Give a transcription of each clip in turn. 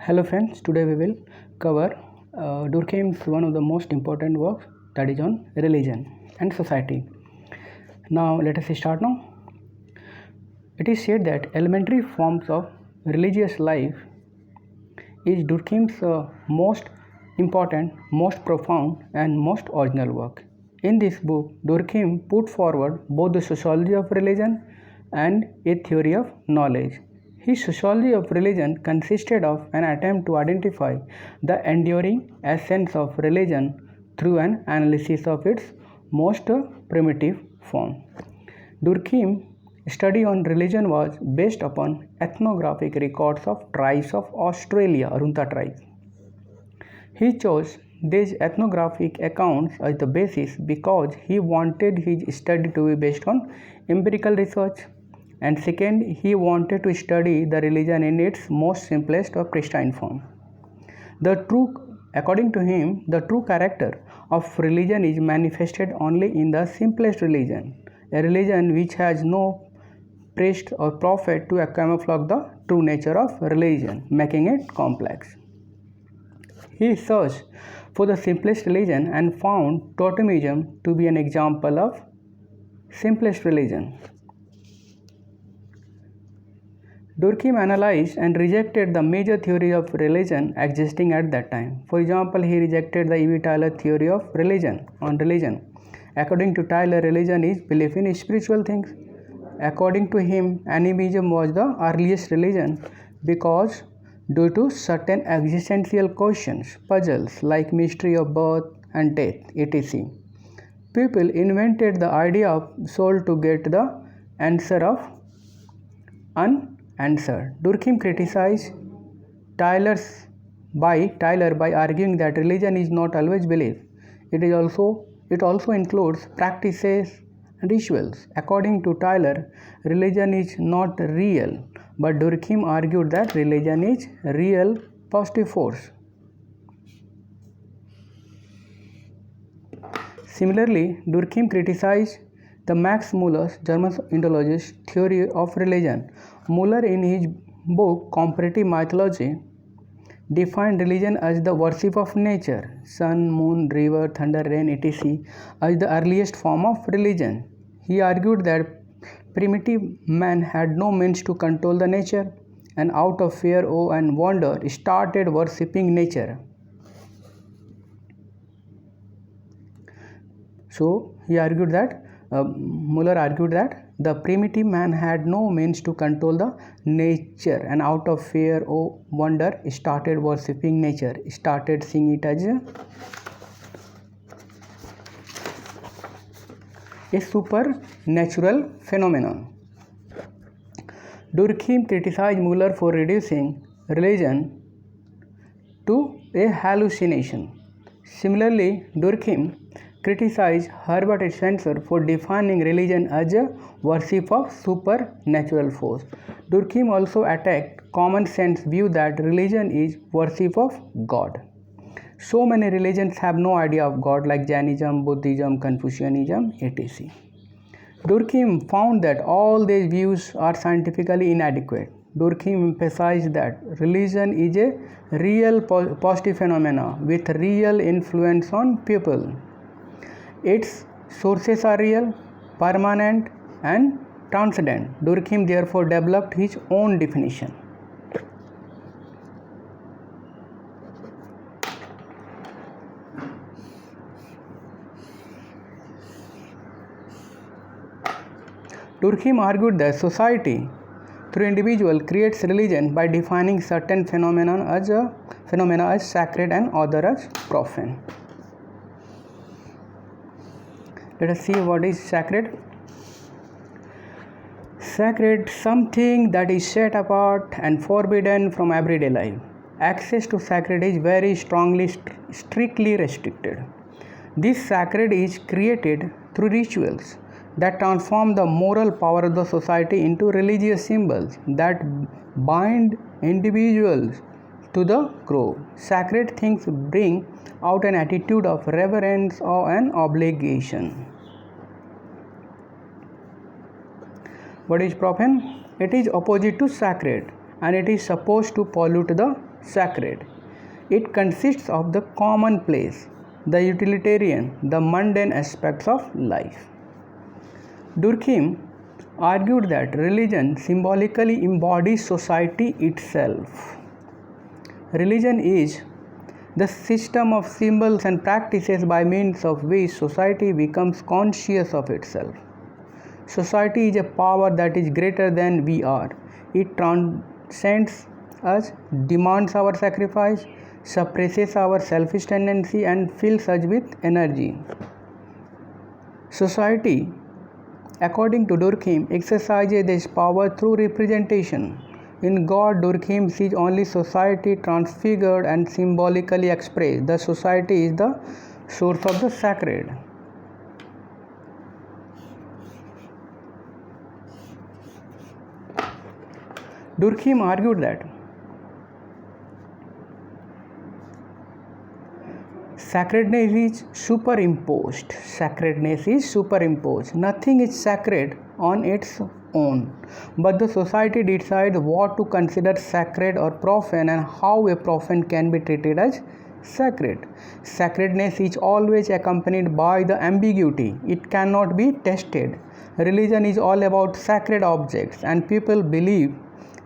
Hello friends, today we will cover Durkheim's one of the most important works, that is on religion and society. Now let us start now. It is said that elementary forms of religious life is Durkheim's most important, most profound and most original work. In this book, Durkheim put forward both the sociology of religion and a theory of knowledge. His sociology of religion consisted of an attempt to identify the enduring essence of religion through an analysis of its most primitive form. Durkheim's study on religion was based upon ethnographic records of tribes of Australia, Arunta tribe. He chose these ethnographic accounts as the basis because he wanted his study to be based on empirical research, and second, he wanted to study the religion in its most simplest or pristine form. According to him, the true character of religion is manifested only in the simplest religion, a religion which has no priest or prophet to camouflage the true nature of religion, making it complex. He searched for the simplest religion and found totemism to be an example of simplest religion. Durkheim analyzed and rejected the major theory of religion existing at that time. For example, he rejected the E.V. Tyler theory of religion. According to Tyler, religion is belief in spiritual things. According to him, animism was the earliest religion because due to certain existential questions, puzzles like mystery of birth and death, etc. People invented the idea of soul to get the answer of unanswered. Durkheim criticized Tyler by arguing that religion is not always belief. It also includes practices and rituals. According to Tyler, religion is not real, but Durkheim argued that religion is real positive force. Similarly, Durkheim criticized the Max Muller's German Indologist theory of religion. Muller, in his book Comparative Mythology, defined religion as the worship of nature, sun, moon, river, thunder, rain, etc., as the earliest form of religion. He argued that primitive man had no means to control the nature, and out of fear, awe, and wonder started worshipping nature. So Muller argued that the primitive man had no means to control the nature, and out of fear or wonder started worshipping nature, started seeing it as a supernatural phenomenon. Durkheim criticized Muller for reducing religion to a hallucination. Similarly, Durkheim criticized Herbert Spencer for defining religion as a worship of supernatural force. Durkheim also attacked common sense view that religion is worship of God. So many religions have no idea of God, like Jainism, Buddhism, Confucianism, etc. Durkheim found that all these views are scientifically inadequate. Durkheim emphasized that religion is a real positive phenomena with real influence on people. Its sources are real, permanent, and transcendent. Durkheim therefore developed his own definition. Durkheim argued that society, through individual, creates religion by defining certain phenomena as sacred and other as profane. Let us see what is sacred. Sacred, something that is set apart and forbidden from everyday life. Access to sacred is very strictly restricted. This sacred is created through rituals that transform the moral power of the society into religious symbols that bind individuals to the grove. Sacred things bring out an attitude of reverence or an obligation. What is profane? It is opposite to sacred, and it is supposed to pollute the sacred. It consists of the commonplace, the utilitarian, the mundane aspects of life. Durkheim argued that religion symbolically embodies society itself. Religion is the system of symbols and practices by means of which society becomes conscious of itself. Society is a power that is greater than we are. It transcends us, demands our sacrifice, suppresses our selfish tendency, and fills us with energy. Society, according to Durkheim, exercises this power through representation. In God, Durkheim sees only society transfigured and symbolically expressed. The society is the source of the sacred. Durkheim argued that sacredness is superimposed. Sacredness is superimposed. Nothing is sacred on its own, but the society decides what to consider sacred or profane and how a profane can be treated as sacred. Sacredness is always accompanied by the ambiguity. It cannot be tested. Religion is all about sacred objects, and people believe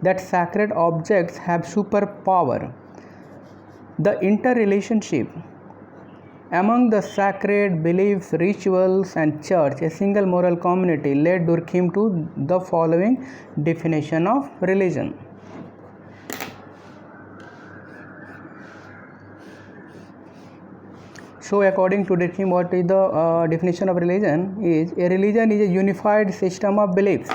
that sacred objects have superpower. The interrelationship among the sacred beliefs, rituals, and church, a single moral community, led Durkheim to the following definition of religion. So, according to Durkheim, what is the definition of religion? A religion is a unified system of beliefs.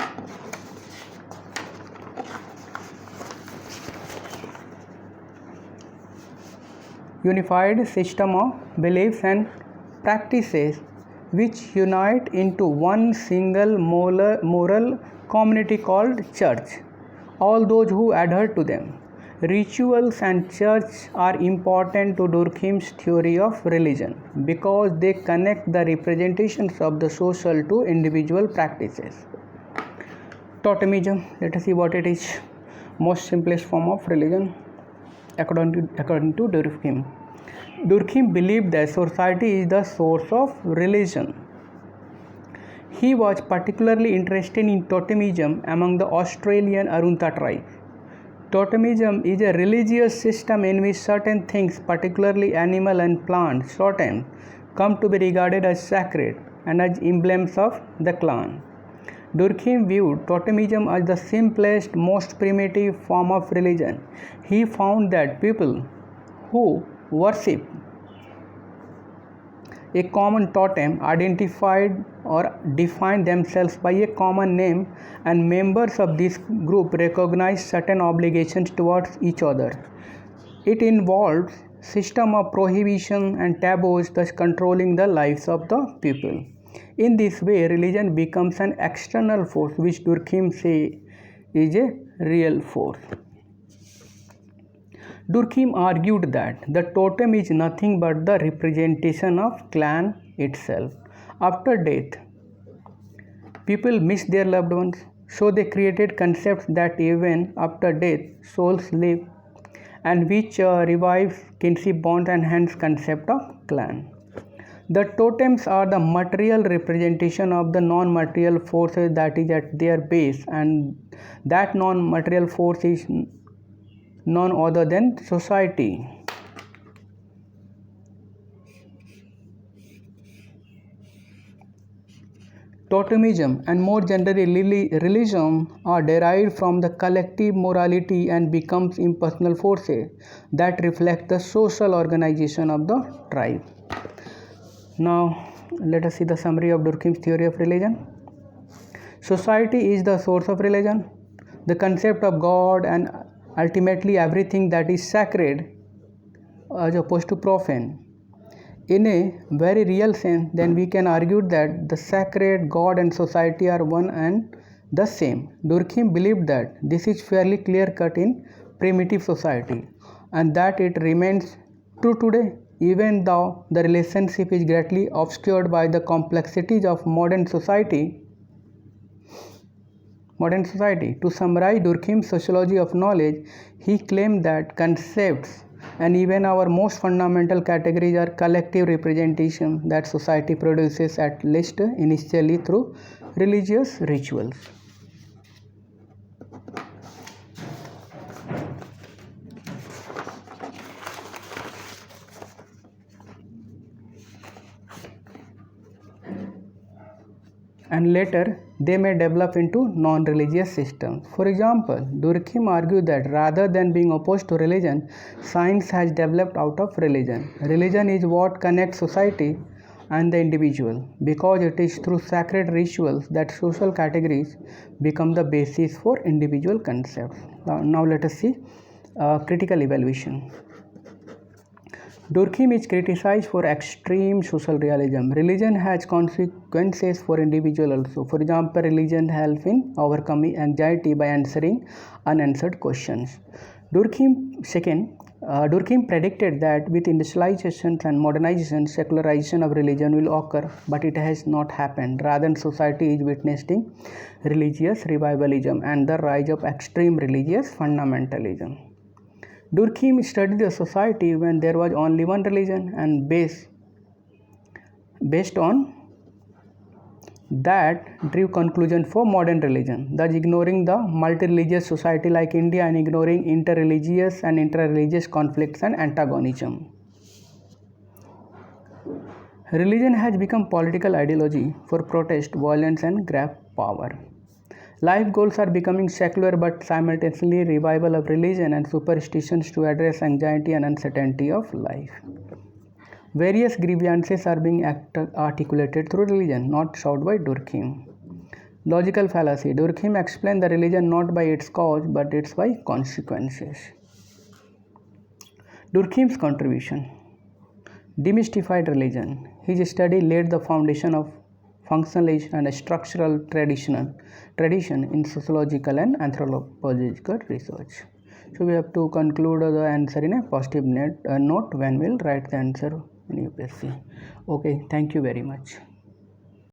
Unified system of beliefs and practices which unite into one single moral community called church. All those who adhere to them. Rituals and church are important to Durkheim's theory of religion because they connect the representations of the social to individual practices. Totemism, let us see what it is. Most simplest form of religion. According to Durkheim. Durkheim believed that society is the source of religion. He was particularly interested in totemism among the Australian Arunta tribe. Totemism is a religious system in which certain things, particularly animal and plant totems, come to be regarded as sacred and as emblems of the clan. Durkheim viewed totemism as the simplest, most primitive form of religion. He found that people who worship a common totem identified or defined themselves by a common name, and members of this group recognize certain obligations towards each other. It involves system of prohibition and taboos, thus controlling the lives of the people. In this way, religion becomes an external force which Durkheim says is a real force. Durkheim argued that the totem is nothing but the representation of clan itself. After death, people miss their loved ones, so they created concepts that even after death, souls live, and which revives kinship bonds and hence concept of clan. The totems are the material representation of the non-material forces that is at their base, and that non-material force is none other than society. Totemism and more generally religion are derived from the collective morality and becomes impersonal forces that reflect the social organization of the tribe. Now, let us see the summary of Durkheim's theory of religion. Society is the source of religion. The concept of God and ultimately everything that is sacred as opposed to profane. In a very real sense, then we can argue that the sacred, God and society are one and the same. Durkheim believed that this is fairly clear-cut in primitive society and that it remains true today, even though the relationship is greatly obscured by the complexities of modern society. modern society. To summarize Durkheim's sociology of knowledge, he claimed that concepts and even our most fundamental categories are collective representation that society produces, at least initially through religious rituals. And later they may develop into non-religious systems. For example, Durkheim argued that rather than being opposed to religion, science has developed out of religion. Religion is what connects society and the individual, because it is through sacred rituals that social categories become the basis for individual concepts. Now let us see critical evaluation. Durkheim is criticized for extreme social realism. Religion has consequences for individual also. For example, religion helps in overcoming anxiety by answering unanswered questions. Durkheim predicted that with industrialization and modernization, secularization of religion will occur, but it has not happened. Rather, society is witnessing religious revivalism and the rise of extreme religious fundamentalism. Durkheim studied a society when there was only one religion, and based on that drew conclusion for modern religion, thus ignoring the multi-religious society like India and ignoring inter-religious and inter-religious conflicts and antagonism. Religion has become political ideology for protest, violence and grab power. Life goals are becoming secular, but simultaneously revival of religion and superstitions to address anxiety and uncertainty of life. Various grievances are being articulated through religion, not solved by Durkheim. Logical fallacy. Durkheim explained the religion not by its cause, but its by consequences. Durkheim's contribution. Demystified religion. His study laid the foundation of functionalist and structural tradition in sociological and anthropological research. So we have to conclude the answer in a positive note when we'll write the answer in UPSC. Okay, thank you very much.